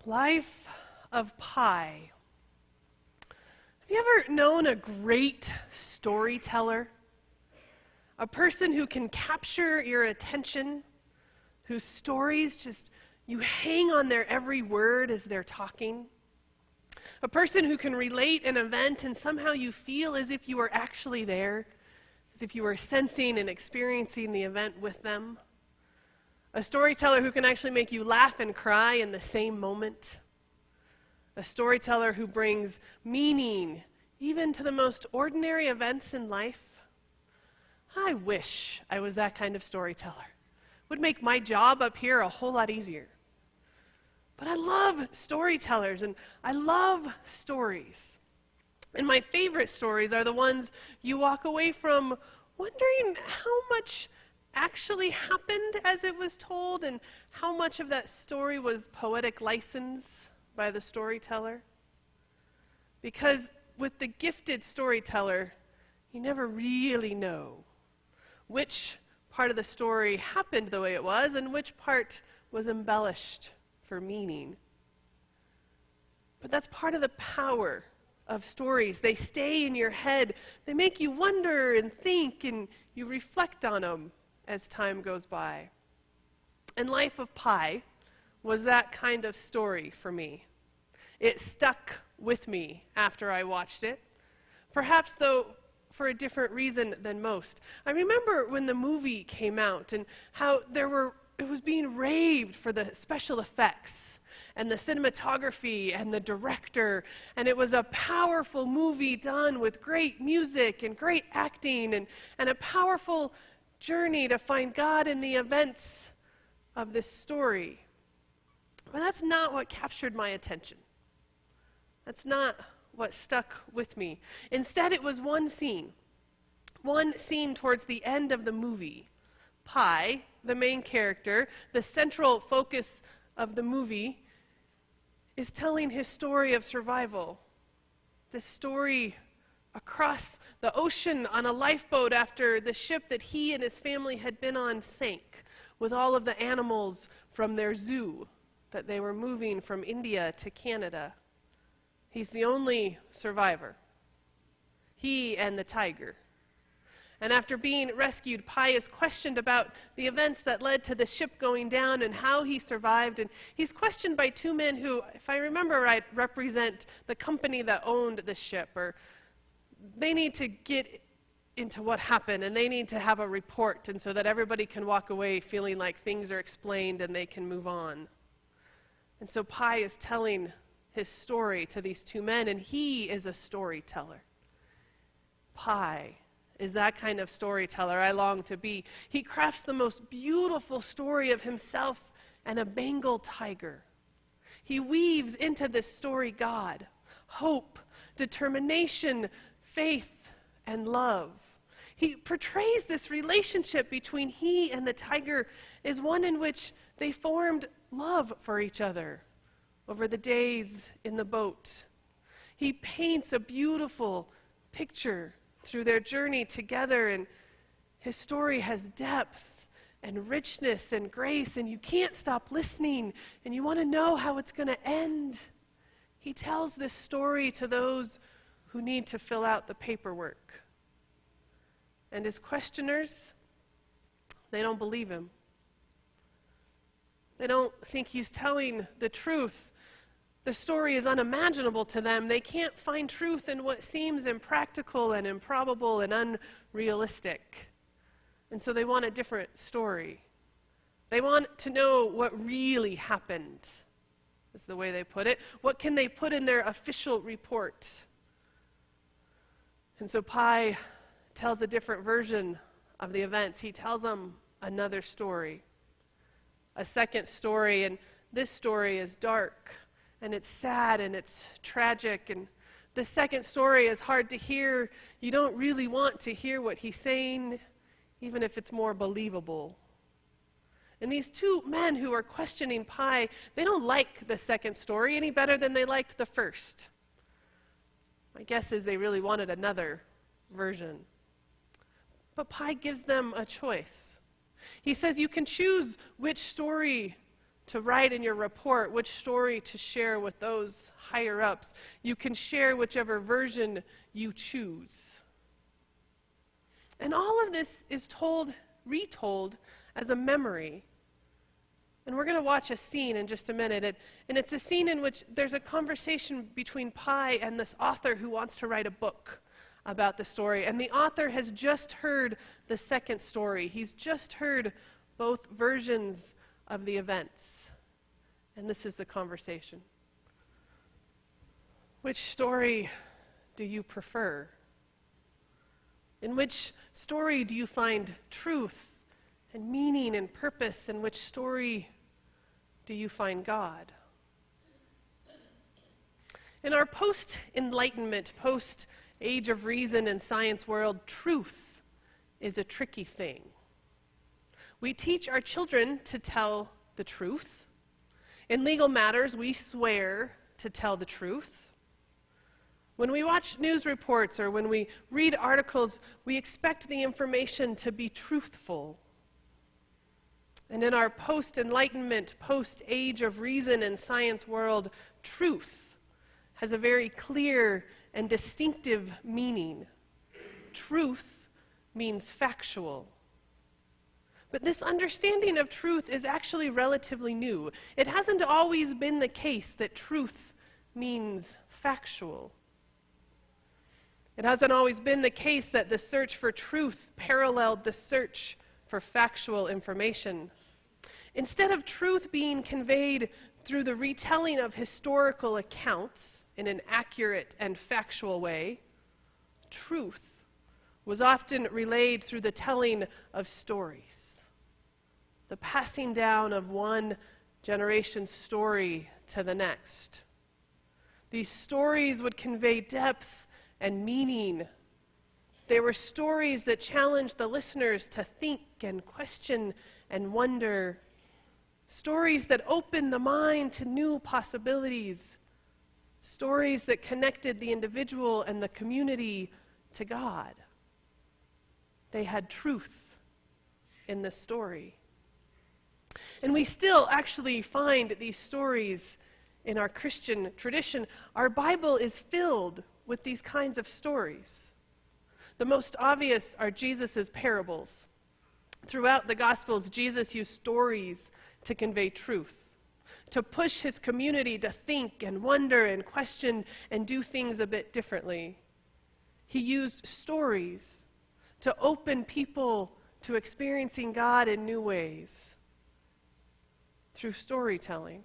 Life of Pi. Have you ever known a great storyteller? A person who can capture your attention, whose stories just, you hang on their every word as they're talking? A person who can relate an event and somehow you feel as if you were actually there, as if you were sensing and experiencing the event with them? A storyteller who can actually make you laugh and cry in the same moment. A storyteller who brings meaning even to the most ordinary events in life. I wish I was that kind of storyteller. It would make my job up here a whole lot easier. But I love storytellers and I love stories. And my favorite stories are the ones you walk away from wondering how much actually happened as it was told and how much of that story was poetic license by the storyteller. Because with the gifted storyteller, you never really know which part of the story happened the way it was and which part was embellished for meaning. But that's part of the power of stories. They stay in your head. They make you wonder and think, and you reflect on them as time goes by. And Life of Pi was that kind of story for me. It stuck with me after I watched it. Perhaps, though, for a different reason than most. I remember when the movie came out and how it was being raved for the special effects and the cinematography and the director, and it was a powerful movie done with great music and great acting and a powerful journey to find God in the events of this story. But that's not what captured my attention. That's not what stuck with me. Instead, it was one scene towards the end of the movie. Pi, the main character, the central focus of the movie, is telling his story of survival. This story across the ocean on a lifeboat after the ship that he and his family had been on sank, with all of the animals from their zoo that they were moving from India to Canada. He's the only survivor. He and the tiger. And after being rescued, Pi is questioned about the events that led to the ship going down and how he survived. And he's questioned by two men who, if I remember right, represent the company that owned the ship. Or they need to get into what happened, and they need to have a report, and so that everybody can walk away feeling like things are explained and they can move on. And so Pi is telling his story to these two men, and he is a storyteller. Pi is that kind of storyteller I long to be. He crafts the most beautiful story of himself and a Bengal tiger. He weaves into this story God, hope, determination, faith, and love. He portrays this relationship between he and the tiger as one in which they formed love for each other over the days in the boat. He paints a beautiful picture through their journey together, and his story has depth and richness and grace, and you can't stop listening, and you want to know how it's going to end. He tells this story to those who need to fill out the paperwork. And his questioners, they don't believe him. They don't think he's telling the truth. The story is unimaginable to them. They can't find truth in what seems impractical and improbable and unrealistic. And so they want a different story. They want to know what really happened, is the way they put it. What can they put in their official report? And so Pi tells a different version of the events. He tells them another story, a second story, and this story is dark. And it's sad and it's tragic. And the second story is hard to hear. You don't really want to hear what he's saying, even if it's more believable. And these two men who are questioning Pi, they don't like the second story any better than they liked the first. My guess is they really wanted another version. But Pi gives them a choice. He says you can choose which story to write in your report which story to share with those higher ups. You can share whichever version you choose. And all of this is retold as a memory. And we're going to watch a scene in just a minute. And it's a scene in which there's a conversation between Pi and this author who wants to write a book about the story. And the author has just heard the second story. He's just heard both versions of the events. And this is the conversation. Which story do you prefer? In which story do you find truth and meaning and purpose? In which story do you find God? In our post-enlightenment, post-age of reason and science world, truth is a tricky thing. We teach our children to tell the truth. In legal matters, we swear to tell the truth. When we watch news reports or when we read articles, we expect the information to be truthful. And in our post-enlightenment, post-age of reason and science world, truth has a very clear and distinctive meaning. Truth means factual. But this understanding of truth is actually relatively new. It hasn't always been the case that truth means factual. It hasn't always been the case that the search for truth paralleled the search for factual information. Instead of truth being conveyed through the retelling of historical accounts in an accurate and factual way, truth was often relayed through the telling of stories, the passing down of one generation's story to the next. These stories would convey depth and meaning. They were stories that challenged the listeners to think and question and wonder. Stories that opened the mind to new possibilities. Stories that connected the individual and the community to God. They had truth in the story. And we still actually find these stories in our Christian tradition. Our Bible is filled with these kinds of stories. The most obvious are Jesus' parables. Throughout the Gospels, Jesus used stories to convey truth, to push his community to think and wonder and question and do things a bit differently. He used stories to open people to experiencing God in new ways through storytelling.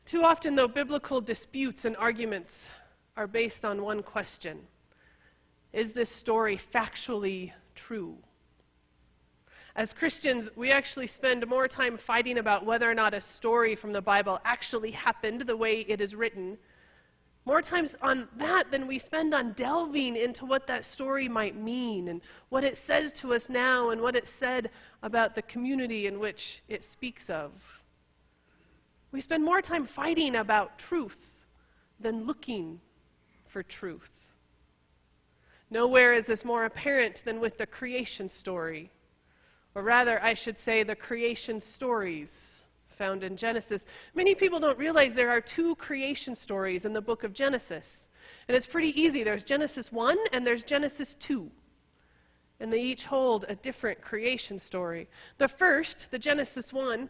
Too often, though, biblical disputes and arguments are based on one question: is this story factually true? As Christians, we actually spend more time fighting about whether or not a story from the Bible actually happened the way it is written, more times on that than we spend on delving into what that story might mean and what it says to us now and what it said about the community in which it speaks of. We spend more time fighting about truth than looking for truth. Nowhere is this more apparent than with the creation story. Or rather, I should say, the creation stories found in Genesis. Many people don't realize there are two creation stories in the book of Genesis. And it's pretty easy. There's Genesis 1 and there's Genesis 2. And they each hold a different creation story. The first, the Genesis 1,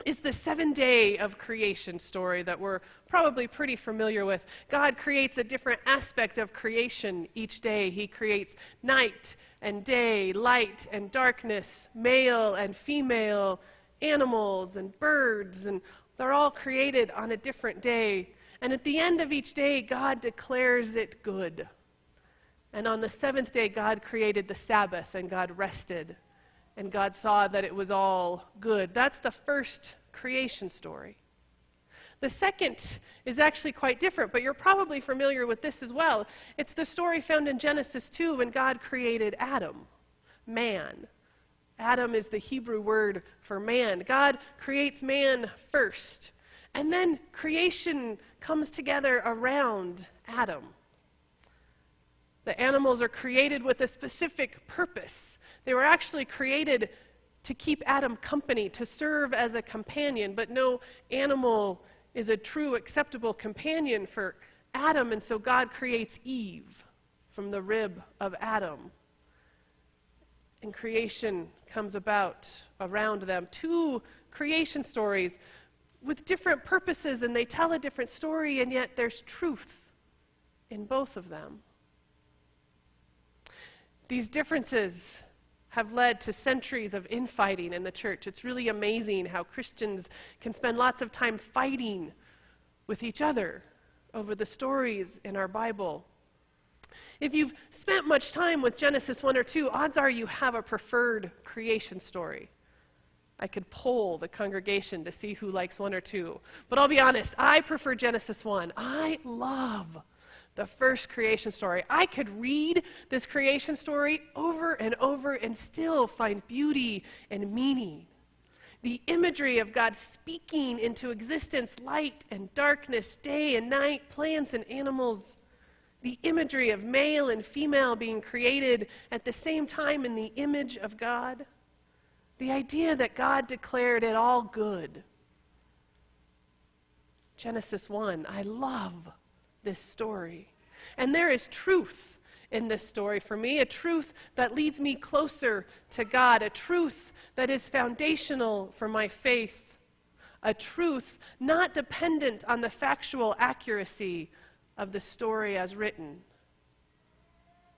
is the 7-day of creation story that we're probably pretty familiar with. God creates a different aspect of creation each day. He creates night and day, light and darkness, male and female, animals and birds, and they're all created on a different day. And at the end of each day, God declares it good. And on the 7th day, God created the Sabbath, and God rested. And God saw that it was all good. That's the first creation story. The second is actually quite different, but you're probably familiar with this as well. It's the story found in Genesis 2 when God created Adam, man. Adam is the Hebrew word for man. God creates man first, and then creation comes together around Adam. The animals are created with a specific purpose. They were actually created to keep Adam company, to serve as a companion, but no animal is a true acceptable companion for Adam, and so God creates Eve from the rib of Adam. And creation comes about around them. Two creation stories with different purposes, and they tell a different story, and yet there's truth in both of them. These differences have led to centuries of infighting in the church. It's really amazing how Christians can spend lots of time fighting with each other over the stories in our Bible. If you've spent much time with Genesis 1 or 2, odds are you have a preferred creation story. I could poll the congregation to see who likes 1 or 2. But I'll be honest, I prefer Genesis 1. I love the first creation story. I could read this creation story over and over and still find beauty and meaning. The imagery of God speaking into existence, light and darkness, day and night, plants and animals. The imagery of male and female being created at the same time in the image of God. The idea that God declared it all good. Genesis 1, I love this story. And there is truth in this story for me, a truth that leads me closer to God, a truth that is foundational for my faith, a truth not dependent on the factual accuracy of the story as written.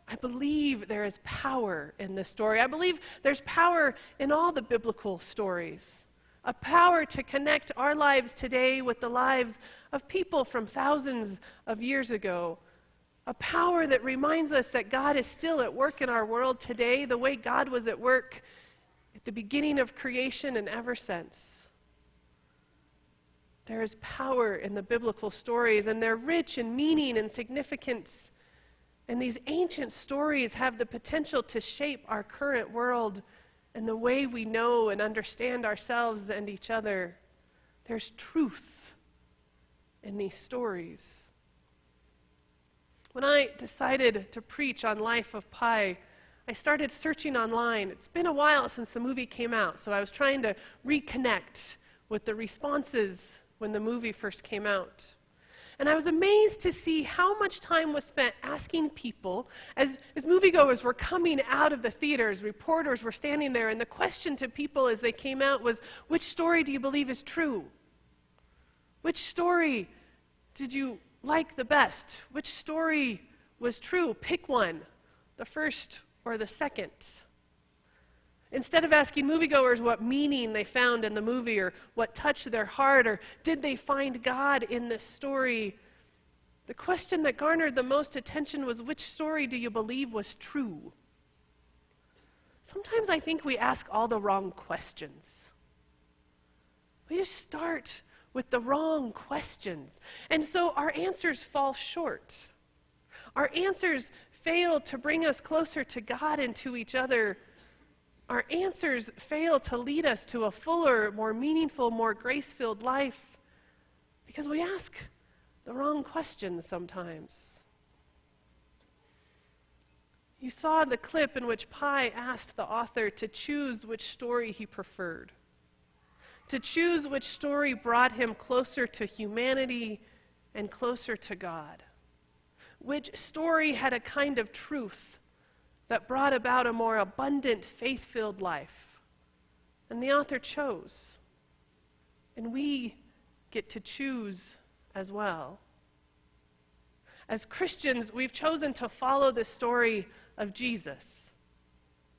I believe there is power in this story. I believe there's power in all the biblical stories. A power to connect our lives today with the lives of people from thousands of years ago. A power that reminds us that God is still at work in our world today, the way God was at work at the beginning of creation and ever since. There is power in the biblical stories, and they're rich in meaning and significance. And these ancient stories have the potential to shape our current world and the way we know and understand ourselves and each other. There's truth in these stories. When I decided to preach on Life of Pi, I started searching online. It's been a while since the movie came out, so I was trying to reconnect with the responses when the movie first came out. And I was amazed to see how much time was spent asking people, as moviegoers were coming out of the theaters, reporters were standing there, and the question to people as they came out was, which story do you believe is true? Which story did you like the best? Which story was true? Pick one, the first or the second. Instead of asking moviegoers what meaning they found in the movie or what touched their heart or did they find God in this story, the question that garnered the most attention was, which story do you believe was true? Sometimes I think we ask all the wrong questions. We just start with the wrong questions. And so our answers fall short. Our answers fail to bring us closer to God and to each other. Our answers fail to lead us to a fuller, more meaningful, more grace-filled life because we ask the wrong questions sometimes. You saw the clip in which Pi asked the author to choose which story he preferred, to choose which story brought him closer to humanity and closer to God, which story had a kind of truth that brought about a more abundant, faith-filled life. And the author chose. And we get to choose as well. As Christians, we've chosen to follow the story of Jesus,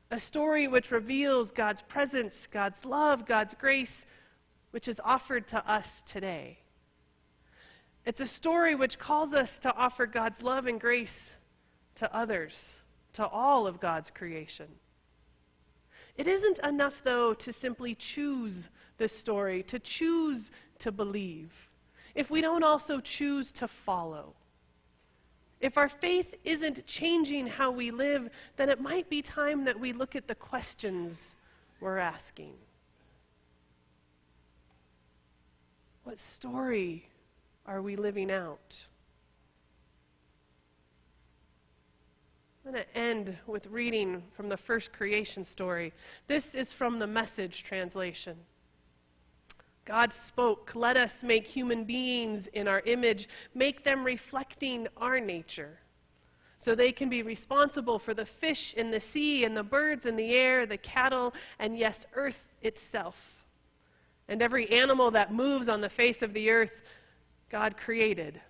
a story which reveals God's presence, God's love, God's grace, which is offered to us today. It's a story which calls us to offer God's love and grace to others, to all of God's creation. It isn't enough, though, to simply choose this story, to choose to believe, if we don't also choose to follow. If our faith isn't changing how we live, then it might be time that we look at the questions we're asking. What story are we living out? I'm going to end with reading from the first creation story. This is from the Message translation. God spoke, "Let us make human beings in our image, make them reflecting our nature, so they can be responsible for the fish in the sea and the birds in the air, the cattle, and yes, earth itself. And every animal that moves on the face of the earth, God created."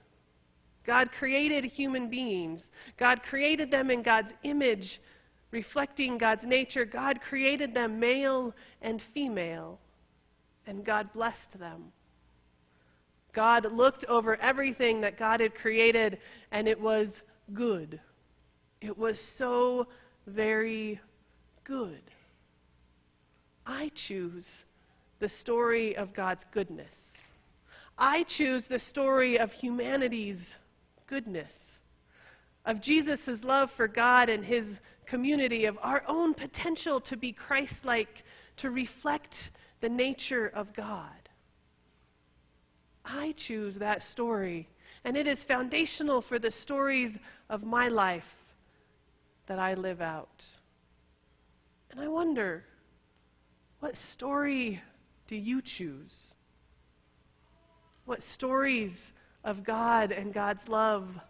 God created human beings. God created them in God's image, reflecting God's nature. God created them male and female, and God blessed them. God looked over everything that God had created, and it was good. It was so very good. I choose the story of God's goodness. I choose the story of humanity's goodness, of Jesus' love for God and his community, of our own potential to be Christ-like, to reflect the nature of God. I choose that story, and it is foundational for the stories of my life that I live out. And I wonder, what story do you choose? What stories of God and God's love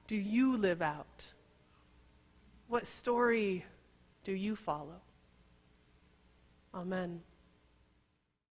do you live out? What story do you follow? Amen.